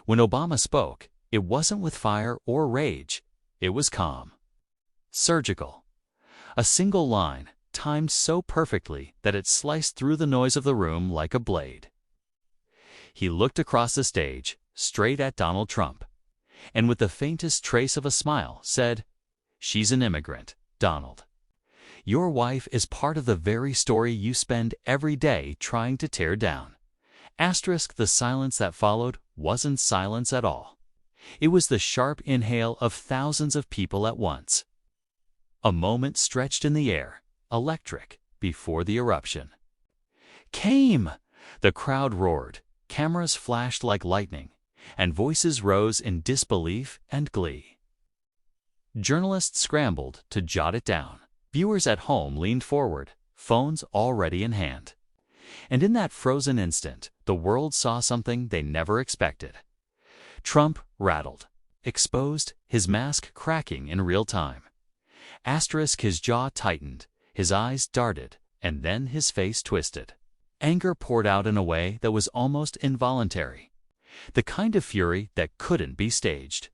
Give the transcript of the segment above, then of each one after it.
When Obama spoke, it wasn't with fire or rage. It was calm. Surgical. A single line, timed so perfectly that it sliced through the noise of the room like a blade. He looked across the stage, straight at Donald Trump, and with the faintest trace of a smile said, "She's an immigrant, Donald. Your wife is part of the very story you spend every day trying to tear down." The silence that followed wasn't silence at all. It was the sharp inhale of thousands of people at once. A moment stretched in the air, electric, before the eruption. "Came!" The crowd roared, cameras flashed like lightning, and voices rose in disbelief and glee. Journalists scrambled to jot it down. Viewers at home leaned forward, phones already in hand. And in that frozen instant, the world saw something they never expected. Trump rattled, exposed, his mask cracking in real time. His jaw tightened, his eyes darted, and then his face twisted. Anger poured out in a way that was almost involuntary. The kind of fury that couldn't be staged.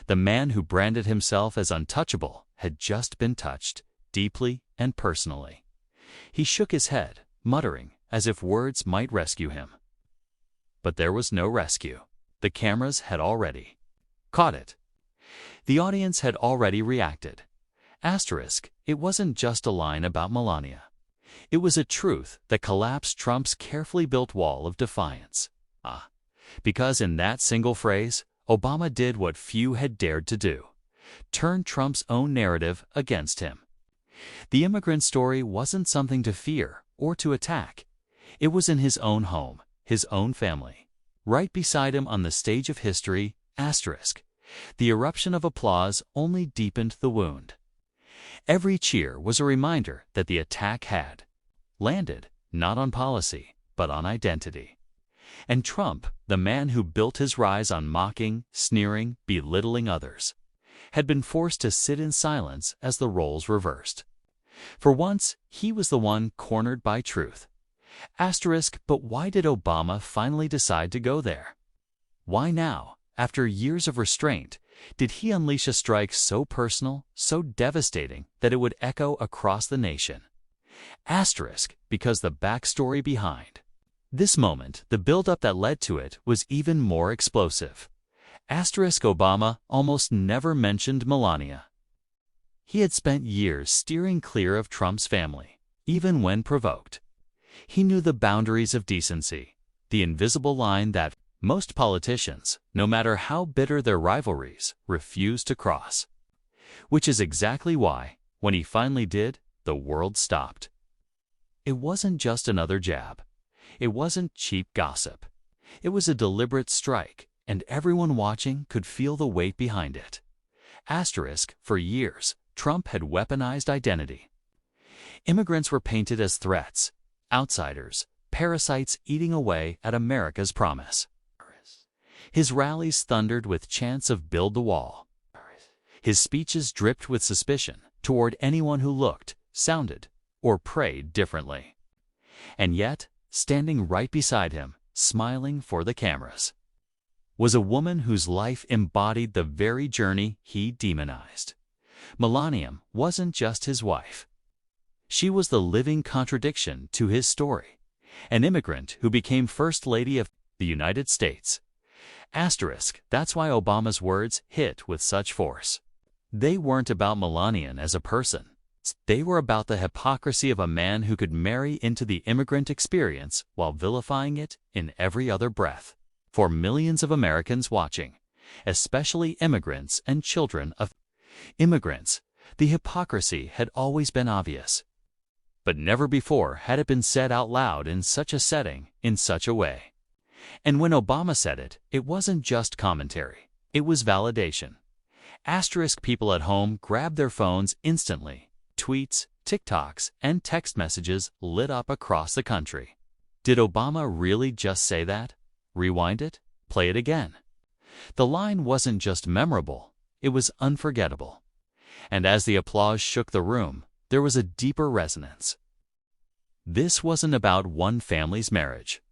The man who branded himself as untouchable had just been touched, deeply and personally. He shook his head, muttering, as if words might rescue him. But there was no rescue. The cameras had already caught it. The audience had already reacted. It wasn't just a line about Melania. It was a truth that collapsed Trump's carefully built wall of defiance. Because in that single phrase, Obama did what few had dared to do: turn Trump's own narrative against him. The immigrant story wasn't something to fear or to attack. It was in his own home, his own family. Right beside him on the stage of history, the eruption of applause only deepened the wound. Every cheer was a reminder that the attack had landed, not on policy, but on identity. And Trump, the man who built his rise on mocking, sneering, belittling others, had been forced to sit in silence as the roles reversed. For once, he was the one cornered by truth. But why did Obama finally decide to go there? Why now, after years of restraint, did he unleash a strike so personal, so devastating, that it would echo across the nation? Because the backstory behind this moment, the buildup that led to it, was even more explosive. Obama almost never mentioned Melania. He had spent years steering clear of Trump's family, even when provoked. He knew the boundaries of decency, the invisible line that most politicians, no matter how bitter their rivalries, refuse to cross. Which is exactly why, when he finally did, the world stopped. It wasn't just another jab. It wasn't cheap gossip. It was a deliberate strike, and everyone watching could feel the weight behind it. For years, Trump had weaponized identity. Immigrants were painted as threats, outsiders, parasites eating away at America's promise. His rallies thundered with chants of "build the wall." His speeches dripped with suspicion toward anyone who looked, sounded, or prayed differently. And yet, standing right beside him, smiling for the cameras, was a woman whose life embodied the very journey he demonized. Melania wasn't just his wife. She was the living contradiction to his story, an immigrant who became First Lady of the United States. That's why Obama's words hit with such force. They weren't about Melania as a person. They were about the hypocrisy of a man who could marry into the immigrant experience while vilifying it in every other breath. For millions of Americans watching, especially immigrants and children of immigrants, the hypocrisy had always been obvious. But never before had it been said out loud in such a setting, in such a way. And when Obama said it, it wasn't just commentary. It was validation. People at home grabbed their phones instantly. Tweets, TikToks, and text messages lit up across the country. Did Obama really just say that? Rewind it? Play it again? The line wasn't just memorable, it was unforgettable. And as the applause shook the room, there was a deeper resonance. This wasn't about one family's marriage.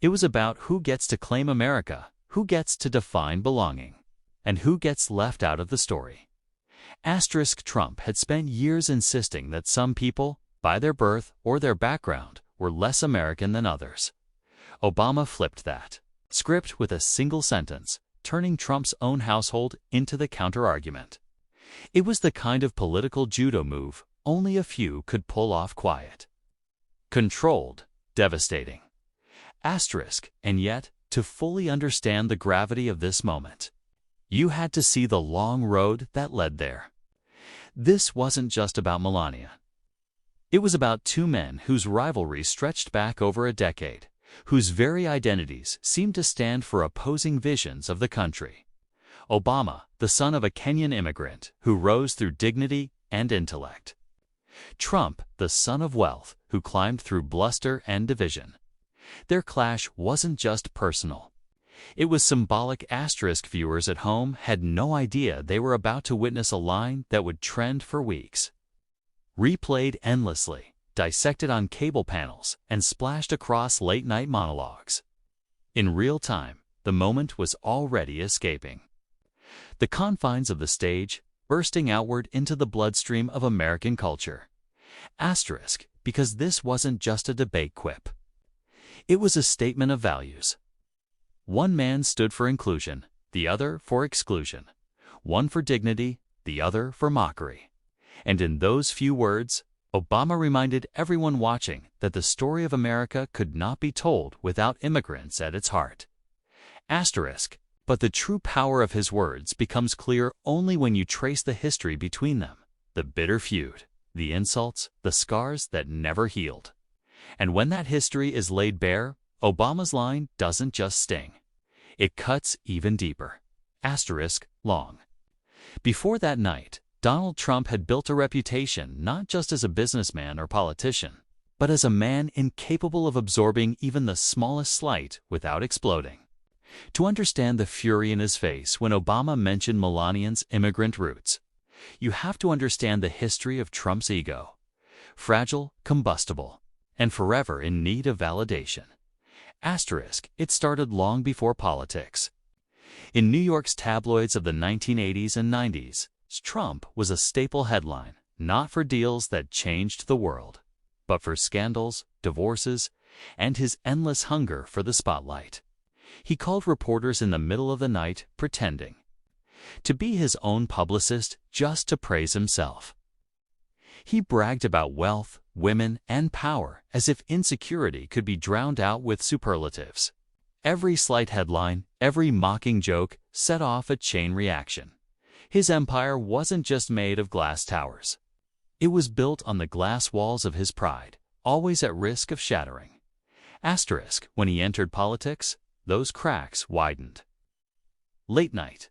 It was about who gets to claim America, who gets to define belonging, and who gets left out of the story. Trump had spent years insisting that some people, by their birth or their background, were less American than others. Obama flipped that script with a single sentence, turning Trump's own household into the counterargument. It was the kind of political judo move only a few could pull off quiet. Controlled, devastating. And yet, to fully understand the gravity of this moment, you had to see the long road that led there. This wasn't just about Melania. It was about two men whose rivalry stretched back over a decade, whose very identities seemed to stand for opposing visions of the country. Obama, the son of a Kenyan immigrant who rose through dignity and intellect. Trump, the son of wealth who climbed through bluster and division. Their clash wasn't just personal. It was symbolic. Viewers at home had no idea they were about to witness a line that would trend for weeks. Replayed endlessly, dissected on cable panels, and splashed across late-night monologues. In real time, the moment was already escaping the confines of the stage, bursting outward into the bloodstream of American culture. Because this wasn't just a debate quip. It was a statement of values. One man stood for inclusion, the other for exclusion. One for dignity, the other for mockery. And in those few words, Obama reminded everyone watching that the story of America could not be told without immigrants at its heart. But the true power of his words becomes clear only when you trace the history between them, the bitter feud, the insults, the scars that never healed. And when that history is laid bare, Obama's line doesn't just sting. It cuts even deeper. Long. Before that night, Donald Trump had built a reputation not just as a businessman or politician, but as a man incapable of absorbing even the smallest slight without exploding. To understand the fury in his face when Obama mentioned Melania's immigrant roots, you have to understand the history of Trump's ego. Fragile, combustible, and forever in need of validation. It started long before politics. In New York's tabloids of the 1980s and 90s, Trump was a staple headline, not for deals that changed the world, but for scandals, divorces, and his endless hunger for the spotlight. He called reporters in the middle of the night pretending to be his own publicist just to praise himself. He bragged about wealth, women, and power as if insecurity could be drowned out with superlatives. Every slight headline, every mocking joke set off a chain reaction. His empire wasn't just made of glass towers. It was built on the glass walls of his pride, always at risk of shattering. When he entered politics, those cracks widened. Late night.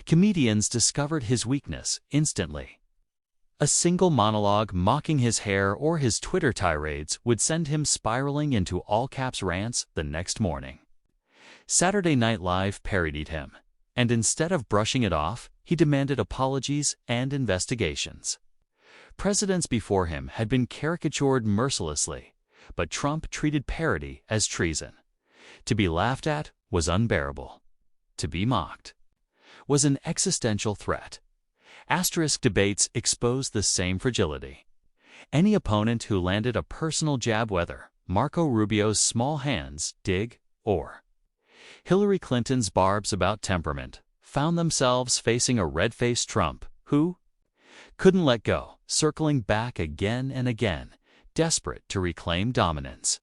Comedians discovered his weakness instantly. A single monologue mocking his hair or his Twitter tirades would send him spiraling into all-caps rants the next morning. Saturday Night Live parodied him, and instead of brushing it off, he demanded apologies and investigations. Presidents before him had been caricatured mercilessly, but Trump treated parody as treason. To be laughed at was unbearable. To be mocked was an existential threat. Debates exposed the same fragility. Any opponent who landed a personal jab, whether Marco Rubio's small hands dig or Hillary Clinton's barbs about temperament, found themselves facing a red-faced Trump who couldn't let go, circling back again and again, desperate to reclaim dominance.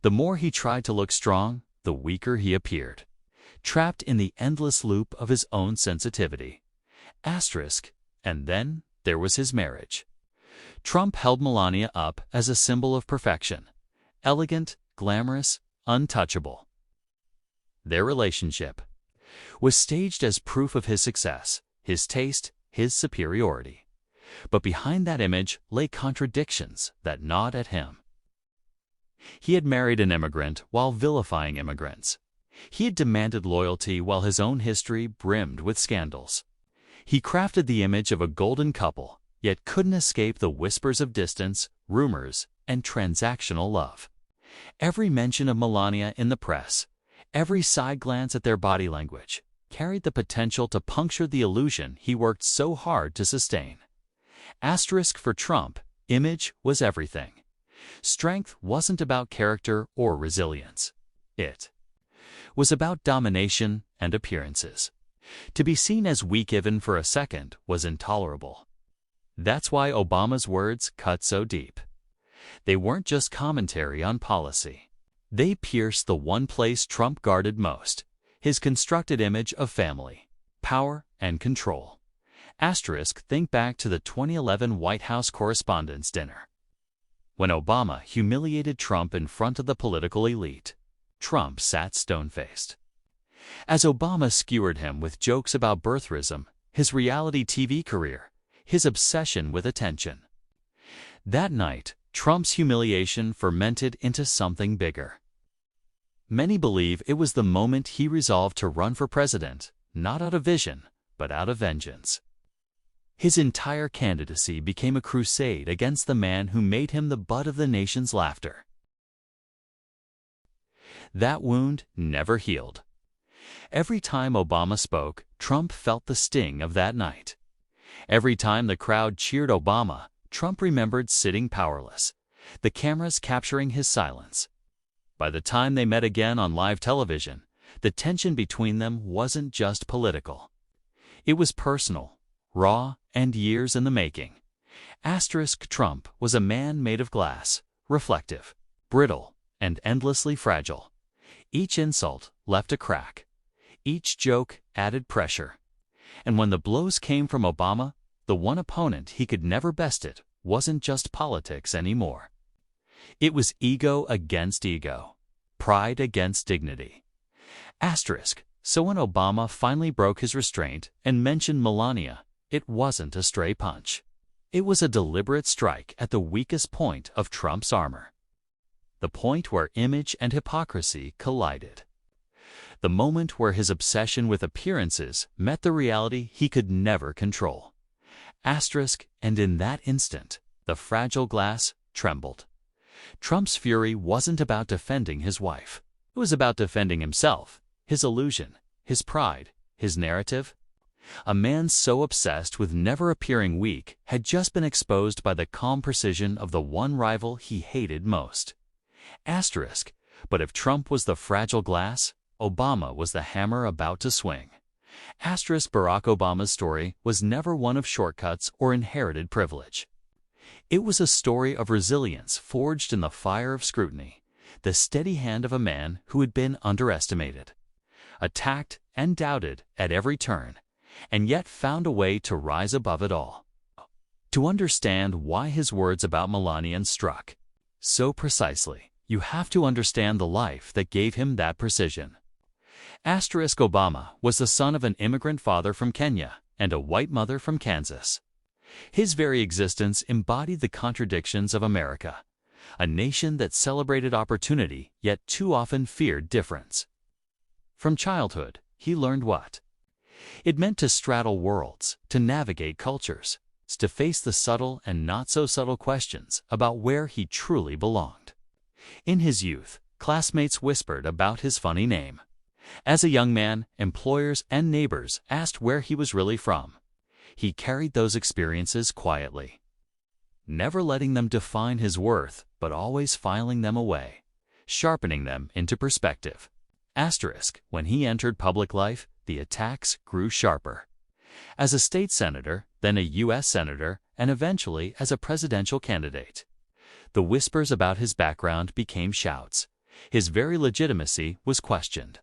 The more he tried to look strong, the weaker he appeared, trapped in the endless loop of his own sensitivity. And then there was his marriage. Trump held Melania up as a symbol of perfection, elegant, glamorous, untouchable. Their relationship was staged as proof of his success, his taste, his superiority. But behind that image lay contradictions that gnawed at him. He had married an immigrant while vilifying immigrants. He had demanded loyalty while his own history brimmed with scandals. He crafted the image of a golden couple, yet couldn't escape the whispers of distance, rumors, and transactional love. Every mention of Melania in the press, Every side glance at their body language carried the potential to puncture the illusion he worked so hard to sustain. Asterisk for Trump, image was everything. Strength wasn't about character or resilience. It was about domination and appearances. To be seen as weak even for a second was intolerable. That's why Obama's words cut so deep. They weren't just commentary on policy. They pierced the one place Trump guarded most, his constructed image of family, power, and control. Asterisk, think back to the 2011 White House Correspondents' Dinner. When Obama humiliated Trump in front of the political elite, Trump sat stone-faced. As Obama skewered him with jokes about birtherism, his reality TV career, his obsession with attention. That night, Trump's humiliation fermented into something bigger. Many believe it was the moment he resolved to run for president, not out of vision, but out of vengeance. His entire candidacy became a crusade against the man who made him the butt of the nation's laughter. That wound never healed. Every time Obama spoke, Trump felt the sting of that night. Every time the crowd cheered Obama, Trump remembered sitting powerless, the cameras capturing his silence. By the time they met again on live television, the tension between them wasn't just political. It was personal, raw, and years in the making. Asterisk, Trump was a man made of glass, reflective, brittle, and endlessly fragile. Each insult left a crack. Each joke added pressure. And when the blows came from Obama, the one opponent he could never best it wasn't just politics anymore. It was ego against ego, pride against dignity. Asterisk, so when Obama finally broke his restraint and mentioned Melania, it wasn't a stray punch. It was a deliberate strike at the weakest point of Trump's armor. The point where image and hypocrisy collided. The moment where his obsession with appearances met the reality he could never control. Asterisk, and in that instant, the fragile glass trembled. Trump's fury wasn't about defending his wife. It was about defending himself, his illusion, his pride, his narrative. A man so obsessed with never appearing weak had just been exposed by the calm precision of the one rival he hated most. Asterisk, but if Trump was the fragile glass, Obama was the hammer about to swing. Asterisk, Barack Obama's story was never one of shortcuts or inherited privilege. It was a story of resilience forged in the fire of scrutiny, the steady hand of a man who had been underestimated, attacked and doubted at every turn, and yet found a way to rise above it all. To understand why his words about Melania struck so precisely, you have to understand the life that gave him that precision. Asterisk, Obama was the son of an immigrant father from Kenya and a white mother from Kansas. His very existence embodied the contradictions of America, a nation that celebrated opportunity yet too often feared difference. From childhood, he learned what it meant to straddle worlds, to navigate cultures, to face the subtle and not-so-subtle questions about where he truly belonged. In his youth, classmates whispered about his funny name. As a young man, employers and neighbors asked where he was really from. He carried those experiences quietly, never letting them define his worth, but always filing them away, sharpening them into perspective. Asterisk, when he entered public life, the attacks grew sharper. As a state senator, then a U.S. senator, and eventually as a presidential candidate, the whispers about his background became shouts. His very legitimacy was questioned.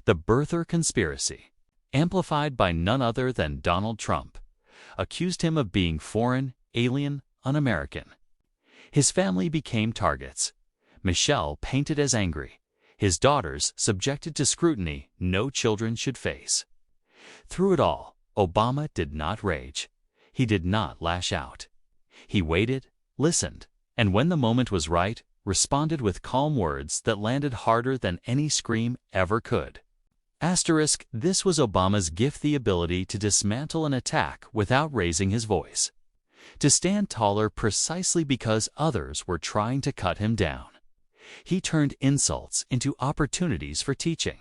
The birther conspiracy, amplified by none other than Donald Trump, accused him of being foreign, alien, un-American. His family became targets. Michelle painted as angry, his daughters subjected to scrutiny no children should face. Through it all, Obama did not rage. He did not lash out. He waited, listened, and when the moment was right, responded with calm words that landed harder than any scream ever could. Asterisk, this was Obama's gift, the ability to dismantle an attack without raising his voice, to stand taller precisely because others were trying to cut him down. He turned insults into opportunities for teaching.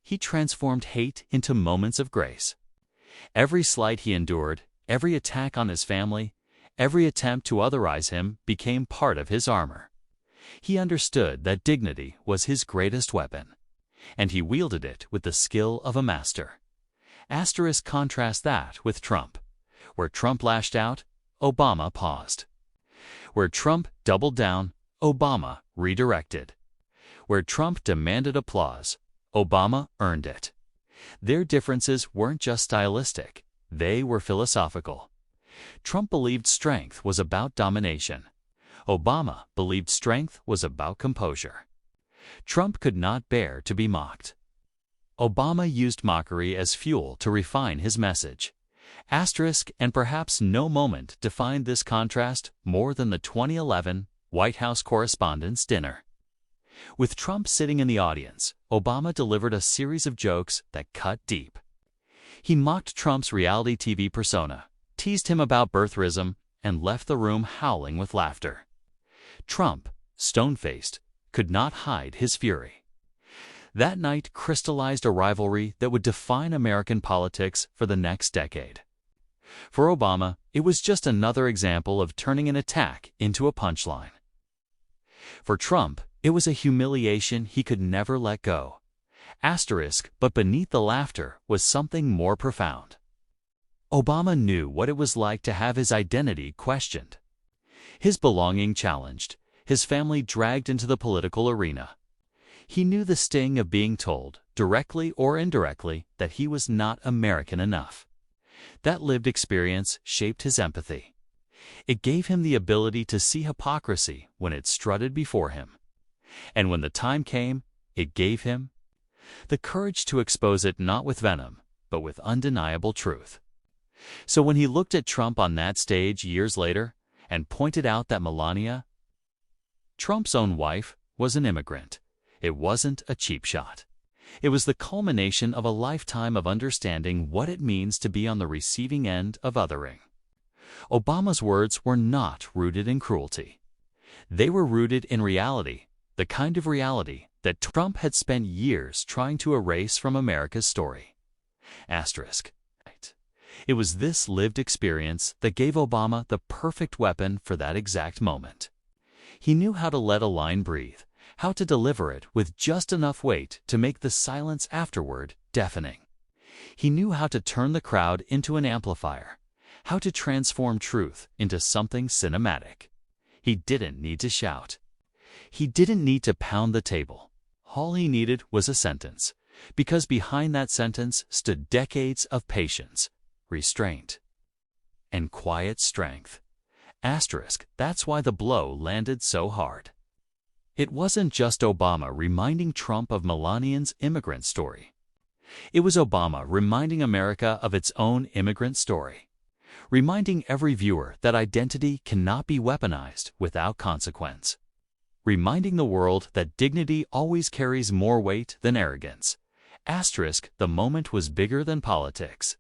He transformed hate into moments of grace. Every slight he endured, every attack on his family, every attempt to otherize him became part of his armor. He understood that dignity was his greatest weapon, and he wielded it with the skill of a master. Contrast that with Trump. Where Trump lashed out, Obama paused. Where Trump doubled down, Obama redirected. Where Trump demanded applause, Obama earned it. Their differences weren't just stylistic, they were philosophical. Trump believed strength was about domination. Obama believed strength was about composure. Trump could not bear to be mocked. Obama used mockery as fuel to refine his message. And perhaps no moment defined this contrast more than the 2011 White House Correspondents' Dinner. With Trump sitting in the audience, Obama delivered a series of jokes that cut deep. He mocked Trump's reality TV persona, teased him about birtherism, and left the room howling with laughter. Trump, stone-faced, could not hide his fury. That night crystallized a rivalry that would define American politics for the next decade. For Obama, it was just another example of turning an attack into a punchline. For Trump, it was a humiliation he could never let go. But beneath the laughter was something more profound. Obama knew what it was like to have his identity questioned, his belonging challenged, his family dragged into the political arena. He knew the sting of being told, directly or indirectly, that he was not American enough. That lived experience shaped his empathy. It gave him the ability to see hypocrisy when it strutted before him. And when the time came, it gave him the courage to expose it not with venom, but with undeniable truth. So when he looked at Trump on that stage years later and pointed out that Melania, Trump's own wife, was an immigrant, it wasn't a cheap shot. It was the culmination of a lifetime of understanding what it means to be on the receiving end of othering. Obama's words were not rooted in cruelty. They were rooted in reality, the kind of reality that Trump had spent years trying to erase from America's story. It was this lived experience that gave Obama the perfect weapon for that exact moment. He knew how to let a line breathe, how to deliver it with just enough weight to make the silence afterward deafening. He knew how to turn the crowd into an amplifier, how to transform truth into something cinematic. He didn't need to shout. He didn't need to pound the table. All he needed was a sentence, because behind that sentence stood decades of patience, restraint, and quiet strength. That's why the blow landed so hard. It wasn't just Obama reminding Trump of Melania's immigrant story. It was Obama reminding America of its own immigrant story, reminding every viewer that identity cannot be weaponized without consequence, reminding the world that dignity always carries more weight than arrogance. The moment was bigger than politics.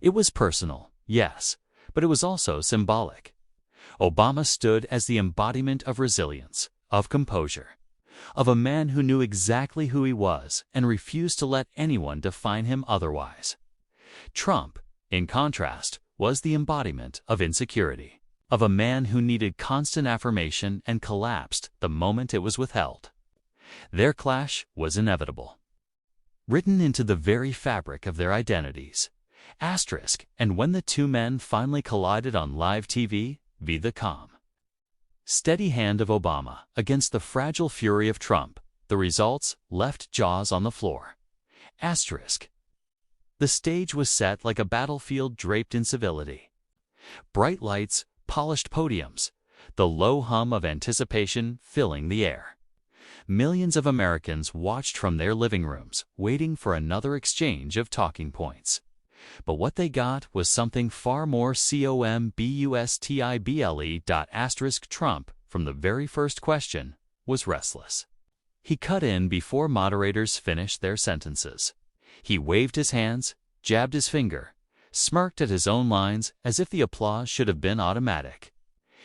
It was personal, yes, but it was also symbolic. Obama stood as the embodiment of resilience, of composure, of a man who knew exactly who he was and refused to let anyone define him otherwise. Trump, in contrast, was the embodiment of insecurity, of a man who needed constant affirmation and collapsed the moment it was withheld. Their clash was inevitable, written into the very fabric of their identities. And when the two men finally collided on live TV, the calm, steady hand of Obama against the fragile fury of Trump, the results left jaws on the floor. The stage was set like a battlefield draped in civility. Bright lights, polished podiums, the low hum of anticipation filling the air. Millions of Americans watched from their living rooms, waiting for another exchange of talking points. But what they got was something far more combustible. Trump, from the very first question, was restless. He cut in before moderators finished their sentences. He waved his hands, jabbed his finger, smirked at his own lines as if the applause should have been automatic.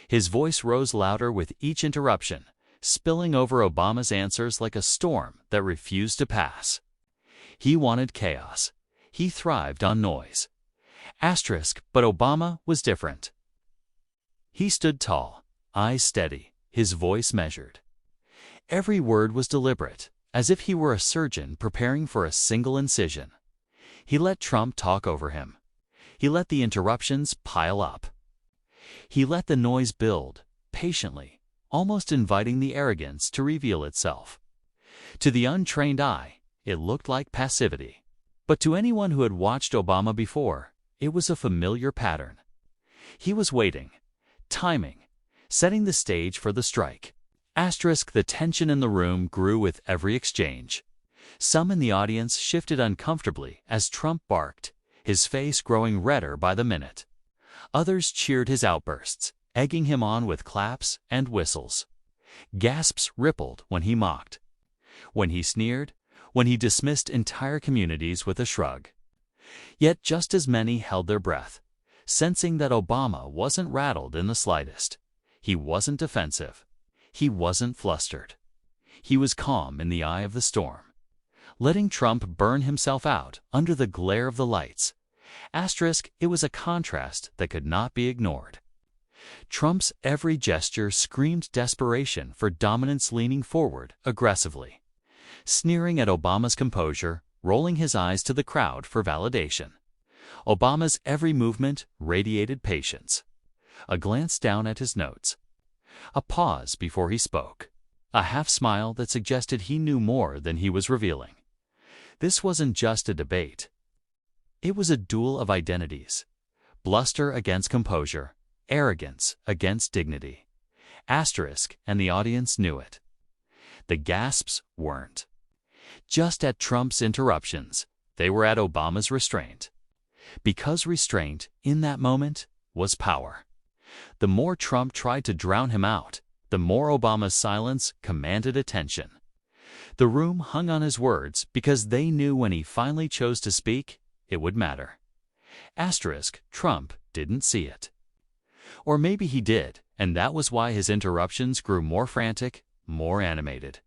His voice rose louder with each interruption, spilling over Obama's answers like a storm that refused to pass. He wanted chaos. He thrived on noise. But Obama was different. He stood tall, eyes steady, his voice measured. Every word was deliberate, as if he were a surgeon preparing for a single incision. He let Trump talk over him. He let the interruptions pile up. He let the noise build, patiently, almost inviting the arrogance to reveal itself. To the untrained eye, it looked like passivity. But to anyone who had watched Obama before, it was a familiar pattern. He was waiting, timing, setting the stage for the strike. The tension in the room grew with every exchange. Some in the audience shifted uncomfortably as Trump barked, his face growing redder by the minute. Others cheered his outbursts, egging him on with claps and whistles. Gasps rippled when he mocked, when he sneered, when he dismissed entire communities with a shrug. Yet just as many held their breath, sensing that Obama wasn't rattled in the slightest. He wasn't defensive. He wasn't flustered. He was calm in the eye of the storm, letting Trump burn himself out under the glare of the lights. It was a contrast that could not be ignored. Trump's every gesture screamed desperation for dominance, leaning forward aggressively, sneering at Obama's composure, rolling his eyes to the crowd for validation. Obama's every movement radiated patience. A glance down at his notes. A pause before he spoke. A half-smile that suggested he knew more than he was revealing. This wasn't just a debate. It was a duel of identities. Bluster against composure, arrogance against dignity. And the audience knew it. The gasps weren't just at Trump's interruptions, they were at Obama's restraint. Because restraint, in that moment, was power. The more Trump tried to drown him out, the more Obama's silence commanded attention. The room hung on his words because they knew when he finally chose to speak, it would matter. Trump didn't see it. Or maybe he did, and that was why his interruptions grew more frantic, more animated.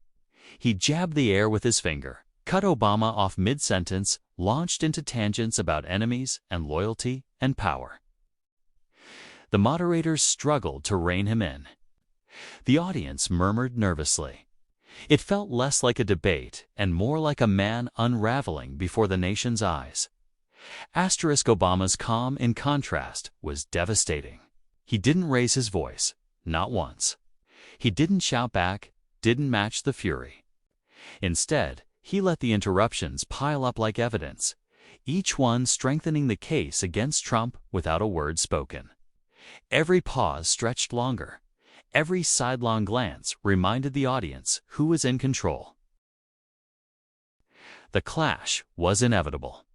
He jabbed the air with his finger, cut Obama off mid-sentence, launched into tangents about enemies and loyalty and power. The moderators struggled to rein him in. The audience murmured nervously. It felt less like a debate and more like a man unraveling before the nation's eyes. Obama's calm, in contrast, was devastating. He didn't raise his voice, not once. He didn't shout back, didn't match the fury. Instead, he let the interruptions pile up like evidence, each one strengthening the case against Trump without a word spoken. Every pause stretched longer. Every sidelong glance reminded the audience who was in control. The clash was inevitable.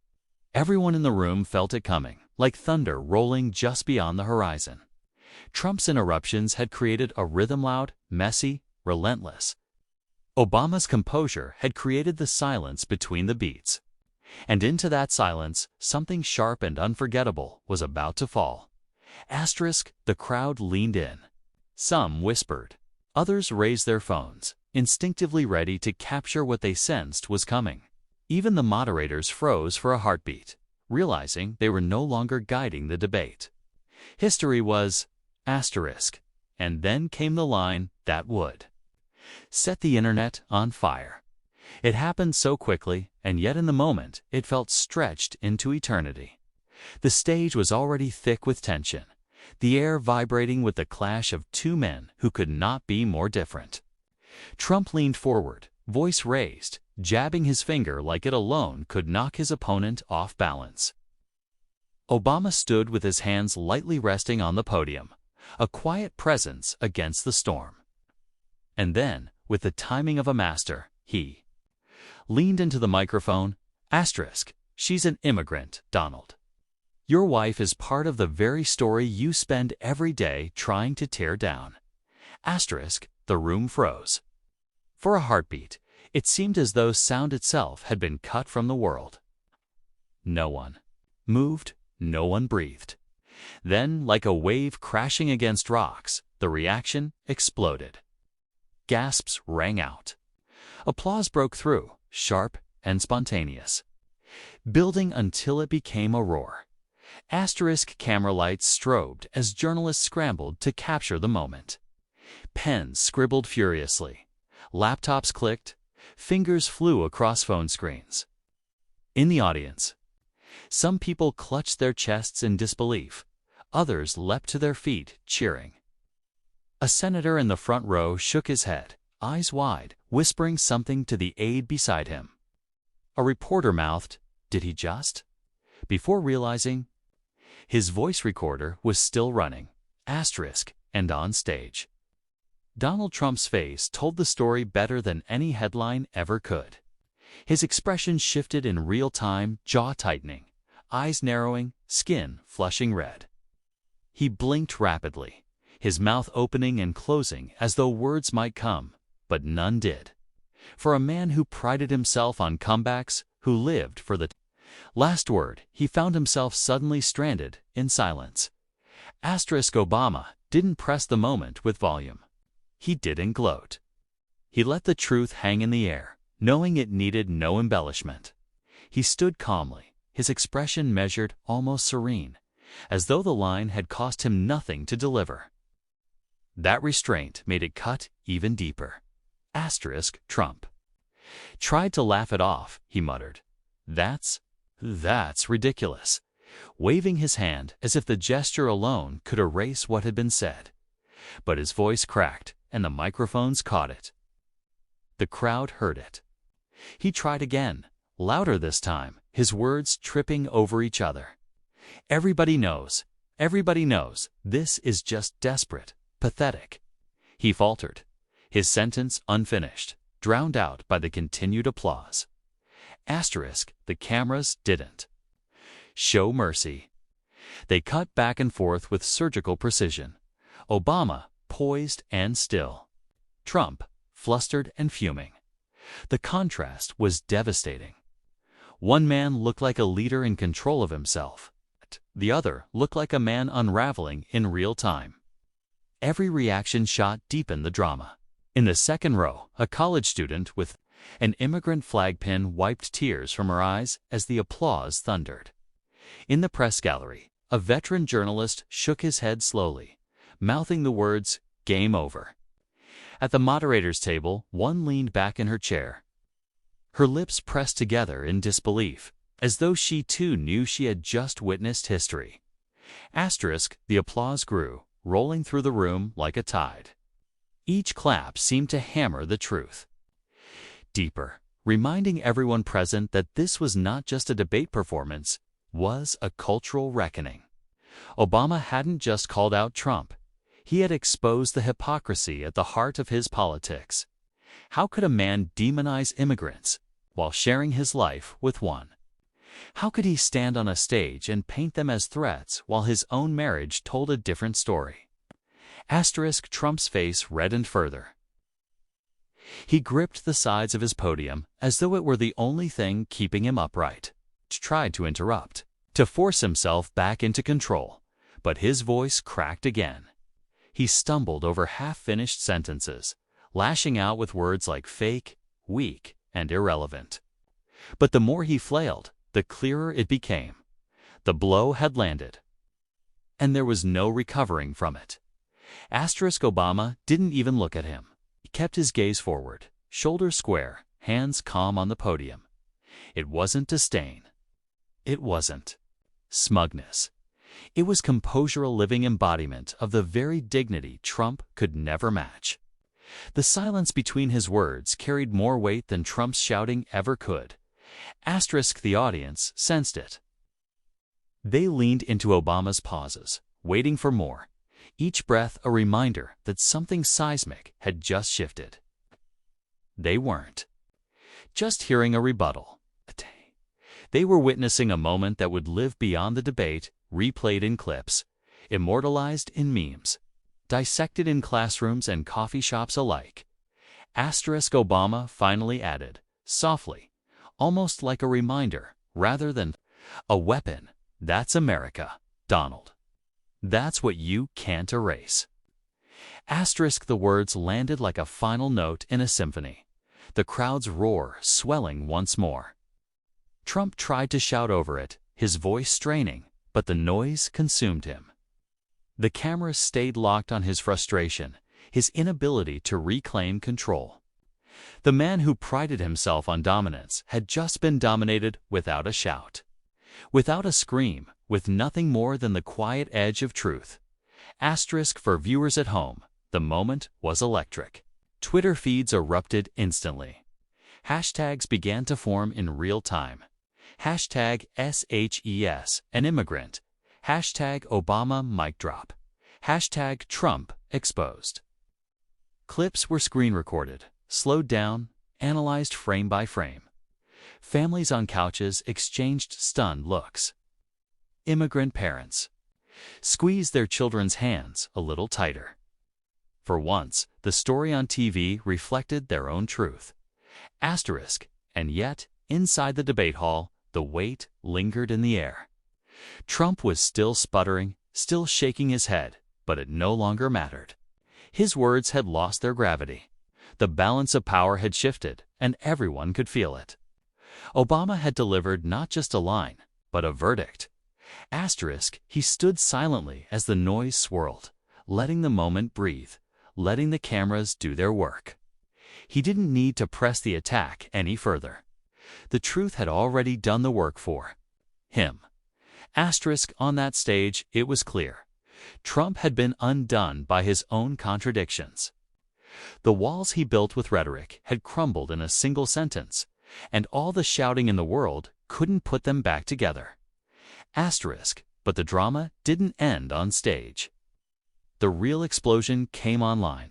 Everyone in the room felt it coming, like thunder rolling just beyond the horizon. Trump's interruptions had created a rhythm loud, messy, relentless. Obama's composure had created the silence between the beats. And into that silence, something sharp and unforgettable was about to fall. The crowd leaned in. Some whispered. Others raised their phones, instinctively ready to capture what they sensed was coming. Even the moderators froze for a heartbeat, realizing they were no longer guiding the debate. History was **, and then came the line that would set the internet on fire. It happened so quickly, and yet in the moment, it felt stretched into eternity. The stage was already thick with tension, the air vibrating with the clash of two men who could not be more different. Trump leaned forward, voice raised, jabbing his finger like it alone could knock his opponent off balance. Obama stood with his hands lightly resting on the podium, a quiet presence against the storm. And then, with the timing of a master, he leaned into the microphone. She's an immigrant, Donald. Your wife is part of the very story you spend every day trying to tear down. The room froze. For a heartbeat, it seemed as though sound itself had been cut from the world. No one moved, no one breathed. Then, like a wave crashing against rocks, the reaction exploded. Gasps rang out. Applause broke through, sharp and spontaneous, building until it became a roar. Asterisk camera lights strobed as journalists scrambled to capture the moment. Pens scribbled furiously. Laptops clicked. Fingers flew across phone screens. In the audience, some people clutched their chests in disbelief. Others leapt to their feet, cheering. A senator in the front row shook his head, eyes wide, whispering something to the aide beside him. A reporter mouthed, "Did he just?" before realizing his voice recorder was still running, asterisk, and on stage. Donald Trump's face told the story better than any headline ever could. His expression shifted in real time, jaw tightening, eyes narrowing, skin flushing red. He blinked rapidly, his mouth opening and closing as though words might come, but none did. For a man who prided himself on comebacks, who lived for the last word, he found himself suddenly stranded in silence. Asterisk Obama didn't press the moment with volume. He didn't gloat. He let the truth hang in the air, knowing it needed no embellishment. He stood calmly, his expression measured, almost serene, as though the line had cost him nothing to deliver. That restraint made it cut even deeper. Asterisk Trump tried to laugh it off, he muttered. That's ridiculous," waving his hand as if the gesture alone could erase what had been said. But his voice cracked, and the microphones caught it. The crowd heard it. He tried again, louder this time, his words tripping over each other. Everybody knows, this is just desperate, pathetic." He faltered, his sentence unfinished, drowned out by the continued applause. Asterisk, the cameras didn't show mercy. They cut back and forth with surgical precision. Obama, poised and still. Trump, flustered and fuming. The contrast was devastating. One man looked like a leader in control of himself. The other looked like a man unraveling in real time. Every reaction shot deepened the drama. In the second row, a college student with an immigrant flag pin wiped tears from her eyes as the applause thundered. In the press gallery, a veteran journalist shook his head slowly, mouthing the words, "Game over." At the moderator's table, one leaned back in her chair, her lips pressed together in disbelief, as though she too knew she had just witnessed history. Asterisk, the applause grew, rolling through the room like a tide. Each clap seemed to hammer the truth deeper, reminding everyone present that this was not just a debate performance, was a cultural reckoning. Obama hadn't just called out Trump. He had exposed the hypocrisy at the heart of his politics. How could a man demonize immigrants while sharing his life with one? How could he stand on a stage and paint them as threats while his own marriage told a different story? Asterisk, Trump's face reddened further. He gripped the sides of his podium as though it were the only thing keeping him upright. Tried to interrupt, to force himself back into control, but his voice cracked again. He stumbled over half-finished sentences, lashing out with words like fake, weak, and irrelevant. But the more he flailed, the clearer it became. The blow had landed, and there was no recovering from it. Asterisk, Obama didn't even look at him. He kept his gaze forward, shoulders square, hands calm on the podium. It wasn't disdain. It wasn't smugness. It was composure, a living embodiment of the very dignity Trump could never match. The silence between his words carried more weight than Trump's shouting ever could. Asterisk, the audience sensed it. They leaned into Obama's pauses, waiting for more, each breath a reminder that something seismic had just shifted. They weren't just hearing a rebuttal. They were witnessing a moment that would live beyond the debate, replayed in clips, immortalized in memes, dissected in classrooms and coffee shops alike. Asterisk, Obama finally added, softly, almost like a reminder, rather than a weapon, "That's America, Donald. That's what you can't erase." Asterisk the words landed like a final note in a symphony. The crowd's roar swelling once more. Trump tried to shout over it, his voice straining, but the noise consumed him. The cameras stayed locked on his frustration, his inability to reclaim control. The man who prided himself on dominance had just been dominated without a shout, without a scream, with nothing more than the quiet edge of truth. Asterisk for viewers at home, the moment was electric. Twitter feeds erupted instantly. Hashtags began to form in real time. Hashtag SHES, an immigrant. Hashtag Obama mic drop. Hashtag Trump exposed. Clips were screen recorded, slowed down, analyzed frame by frame. Families on couches exchanged stunned looks. Immigrant parents squeezed their children's hands a little tighter. For once, the story on TV reflected their own truth. Asterisk, and yet, inside the debate hall, the weight lingered in the air. Trump was still sputtering, still shaking his head, but it no longer mattered. His words had lost their gravity. The balance of power had shifted, and everyone could feel it. Obama had delivered not just a line, but a verdict. Asterisk, he stood silently as the noise swirled, letting the moment breathe, letting the cameras do their work. He didn't need to press the attack any further. The truth had already done the work for him. Asterisk, on that stage, it was clear. Trump had been undone by his own contradictions. The walls he built with rhetoric had crumbled in a single sentence, and all the shouting in the world couldn't put them back together. Asterisk, but the drama didn't end on stage. The real explosion came online.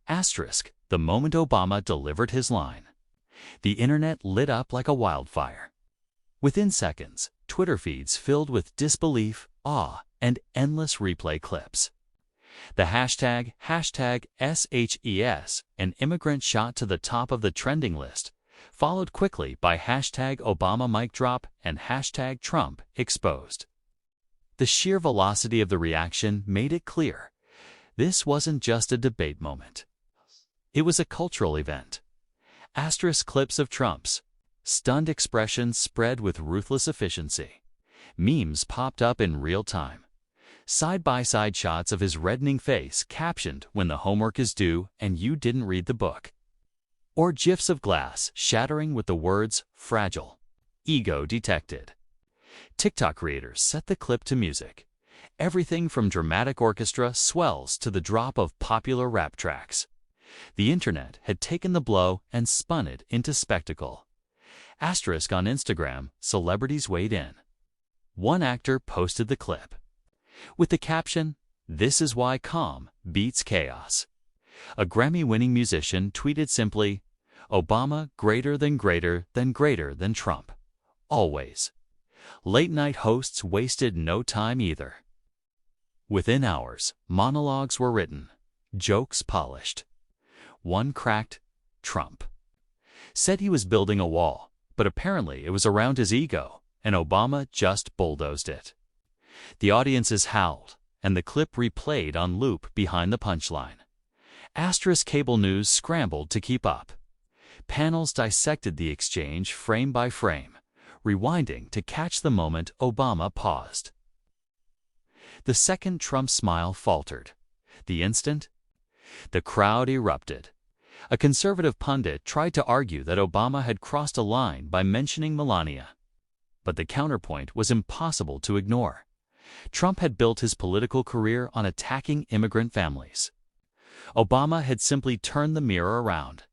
Asterisk, the moment Obama delivered his line. The internet lit up like a wildfire. Within seconds, Twitter feeds filled with disbelief, awe, and endless replay clips. The hashtag SHES, an immigrant shot to the top of the trending list, followed quickly by hashtag Obama mic drop and hashtag Trump exposed. The sheer velocity of the reaction made it clear. This wasn't just a debate moment. It was a cultural event. Asterisk clips of Trump's stunned expressions spread with ruthless efficiency. Memes popped up in real time. Side-by-side shots of his reddening face captioned "When the homework is due and you didn't read the book." Or gifs of glass shattering with the words "fragile." Ego detected. TikTok creators set the clip to music. Everything from dramatic orchestra swells to the drop of popular rap tracks. The internet had taken the blow and spun it into spectacle. Asterisk on Instagram, celebrities weighed in. One actor posted the clip with the caption, "This is why calm beats chaos." A Grammy-winning musician tweeted simply, "Obama greater than Trump. Always." Late-night hosts wasted no time either. Within hours, monologues were written, jokes polished. One cracked, Trump said he was building a wall, but apparently it was around his ego, and Obama just bulldozed it. The audiences howled, and the clip replayed on loop behind the punchline. Asterisk cable news scrambled to keep up. Panels dissected the exchange frame by frame, rewinding to catch the moment Obama paused. The second Trump's smile faltered. The instant, the crowd erupted. A conservative pundit tried to argue that Obama had crossed a line by mentioning Melania. But the counterpoint was impossible to ignore. Trump had built his political career on attacking immigrant families. Obama had simply turned the mirror around.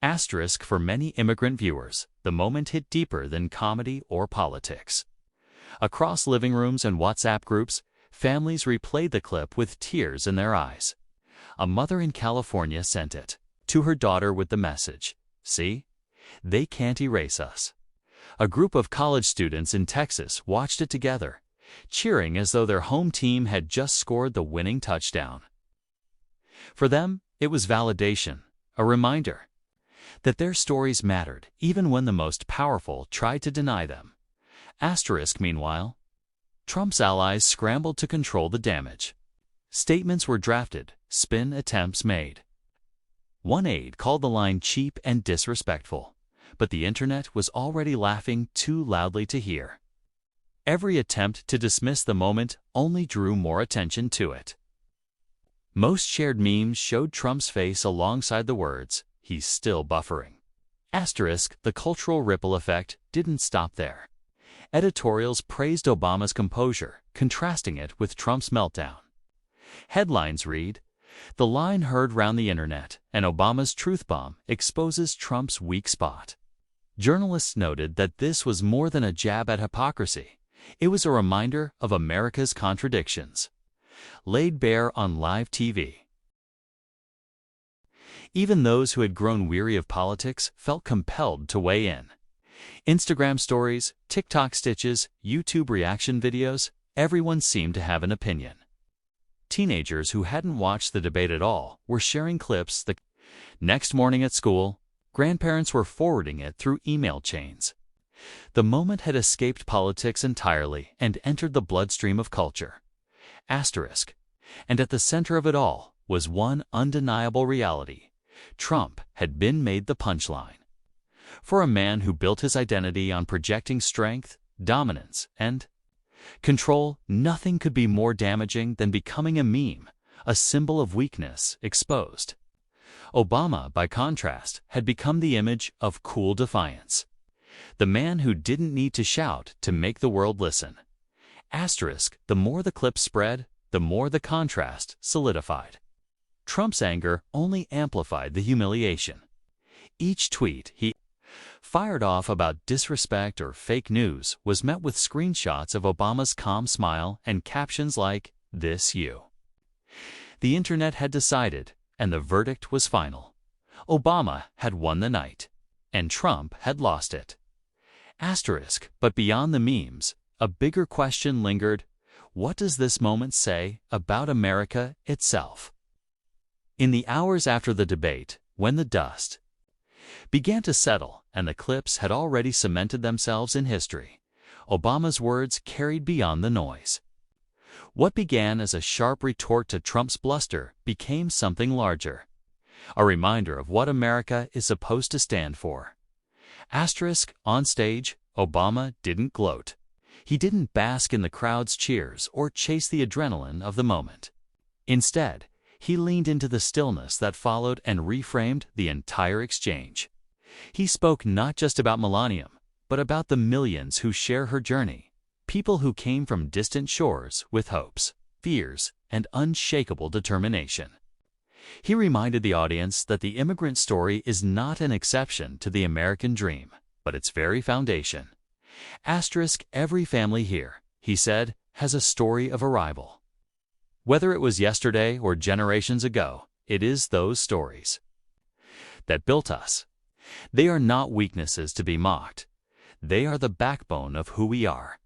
Asterisk for many immigrant viewers, the moment hit deeper than comedy or politics. Across living rooms and WhatsApp groups, families replayed the clip with tears in their eyes. A mother in California sent it to her daughter with the message, "See? They can't erase us." A group of college students in Texas watched it together, cheering as though their home team had just scored the winning touchdown. For them, it was validation, a reminder that their stories mattered even when the most powerful tried to deny them. Asterisk meanwhile, Trump's allies scrambled to control the damage. Statements were drafted, spin attempts made. One aide called the line cheap and disrespectful, but the internet was already laughing too loudly to hear. Every attempt to dismiss the moment only drew more attention to it. Most shared memes showed Trump's face alongside the words, "He's still buffering." The cultural ripple effect didn't stop there. Editorials praised Obama's composure, contrasting it with Trump's meltdown. Headlines read, "The line heard round the internet, and Obama's truth bomb exposes Trump's weak spot." Journalists noted that this was more than a jab at hypocrisy. It was a reminder of America's contradictions, laid bare on live TV. Even those who had grown weary of politics felt compelled to weigh in. Instagram stories, TikTok stitches, YouTube reaction videos, everyone seemed to have an opinion. Teenagers who hadn't watched the debate at all were sharing clips the next morning at school. Grandparents were forwarding it through email chains. The moment had escaped politics entirely and entered the bloodstream of culture. And at the center of it all was one undeniable reality. Trump had been made the punchline. For a man who built his identity on projecting strength, dominance, and control, nothing could be more damaging than becoming a meme, a symbol of weakness exposed. Obama, by contrast, had become the image of cool defiance. The man who didn't need to shout to make the world listen. The more the clip spread, the more the contrast solidified. Trump's anger only amplified the humiliation. Each tweet he fired off about disrespect or fake news was met with screenshots of Obama's calm smile and captions like, "This you." The internet had decided, and the verdict was final. Obama had won the night, and Trump had lost it. But beyond the memes, a bigger question lingered. What does this moment say about America itself? In the hours after the debate, when the dust began to settle and the clips had already cemented themselves in history, Obama's words carried beyond the noise. What began as a sharp retort to Trump's bluster became something larger, a reminder of what America is supposed to stand for. On stage, Obama didn't gloat. He didn't bask in the crowd's cheers or chase the adrenaline of the moment. Instead, he leaned into the stillness that followed and reframed the entire exchange. He spoke not just about Melania, but about the millions who share her journey, people who came from distant shores with hopes, fears, and unshakable determination. He reminded the audience that the immigrant story is not an exception to the American dream, but its very foundation. Every family here, he said, has a story of arrival. Whether it was yesterday or generations ago, it is those stories that built us. They are not weaknesses to be mocked. They are the backbone of who we are.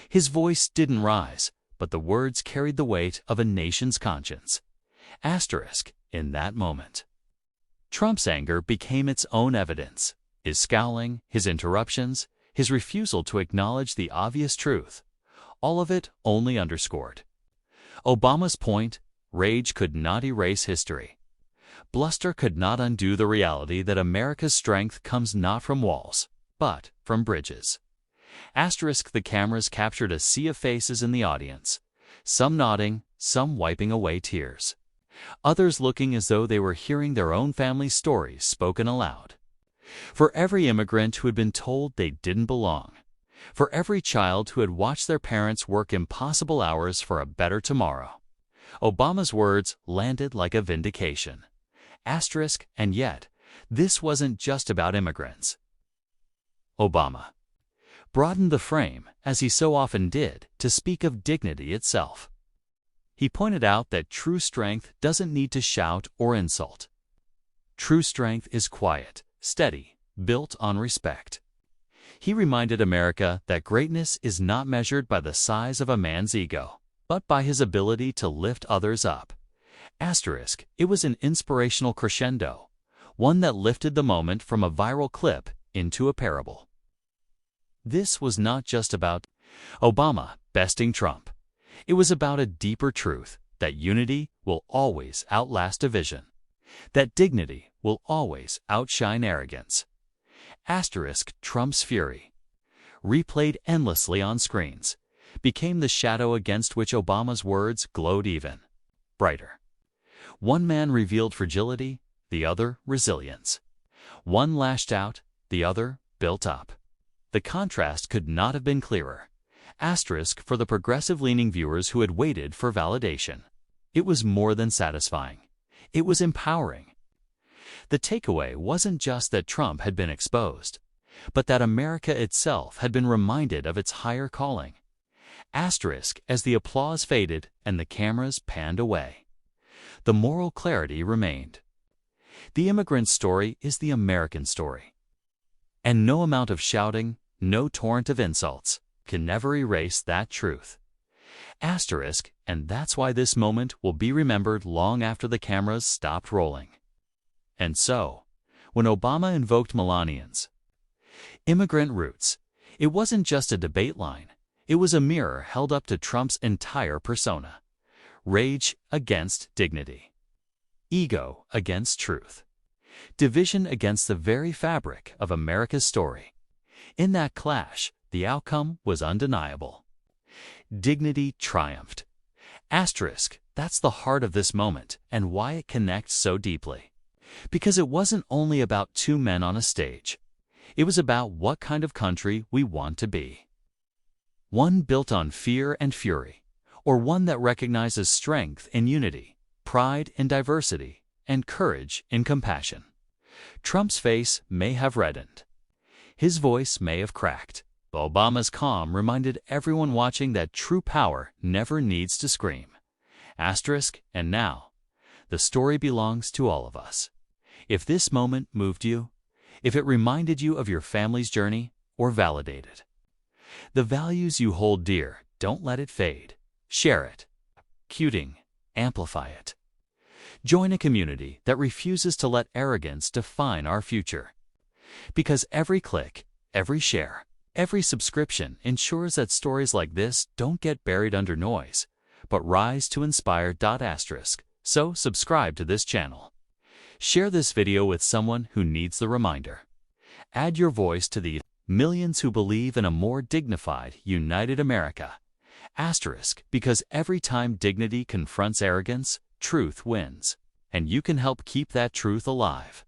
His voice didn't rise, but the words carried the weight of a nation's conscience. In that moment, Trump's anger became its own evidence. His scowling, his interruptions, his refusal to acknowledge the obvious truth, all of it only underscored Obama's point. Rage could not erase history. Bluster could not undo the reality that America's strength comes not from walls, but from bridges. The cameras captured a sea of faces in the audience, some nodding, some wiping away tears, others looking as though they were hearing their own family's stories spoken aloud. For every immigrant who had been told they didn't belong, for every child who had watched their parents work impossible hours for a better tomorrow, Obama's words landed like a vindication. And yet, this wasn't just about immigrants. Obama broadened the frame, as he so often did, to speak of dignity itself. He pointed out that true strength doesn't need to shout or insult. True strength is quiet, steady, built on respect. He reminded America that greatness is not measured by the size of a man's ego, but by his ability to lift others up. It was an inspirational crescendo, one that lifted the moment from a viral clip into a parable. This was not just about Obama besting Trump. It was about a deeper truth, that unity will always outlast division, that dignity will always outshine arrogance. Asterisk Trump's fury, replayed endlessly on screens, became the shadow against which Obama's words glowed even brighter. One man revealed fragility, the other resilience. One lashed out, the other built up. The contrast could not have been clearer. Asterisk for the progressive-leaning viewers who had waited for validation. It was more than satisfying. It was empowering. The takeaway wasn't just that Trump had been exposed, but that America itself had been reminded of its higher calling. Asterisk as the applause faded and the cameras panned away. The moral clarity remained. The immigrant story is the American story. And no amount of shouting, no torrent of insults, can never erase that truth. Asterisk, and that's why this moment will be remembered long after the cameras stopped rolling. And so, when Obama invoked Melania's immigrant roots, it wasn't just a debate line, it was a mirror held up to Trump's entire persona. Rage against dignity. Ego against truth. Division against the very fabric of America's story. In that clash, the outcome was undeniable. Dignity triumphed. Asterisk, that's the heart of this moment and why it connects so deeply. Because it wasn't only about two men on a stage. It was about what kind of country we want to be. One built on fear and fury, or one that recognizes strength in unity, pride in diversity, and courage in compassion. Trump's face may have reddened. His voice may have cracked. Obama's calm reminded everyone watching that true power never needs to scream. Asterisk, and now, the story belongs to all of us. If this moment moved you, if it reminded you of your family's journey, or validated the values you hold dear, don't let it fade. Share it. Cuting. Amplify it. Join a community that refuses to let arrogance define our future. Because every click, every share, every subscription ensures that stories like this don't get buried under noise, but rise to inspire. Asterisk. So subscribe to this channel. Share this video with someone who needs the reminder. Add your voice to the millions who believe in a more dignified, united America. Asterisk, because every time dignity confronts arrogance, truth wins. And you can help keep that truth alive.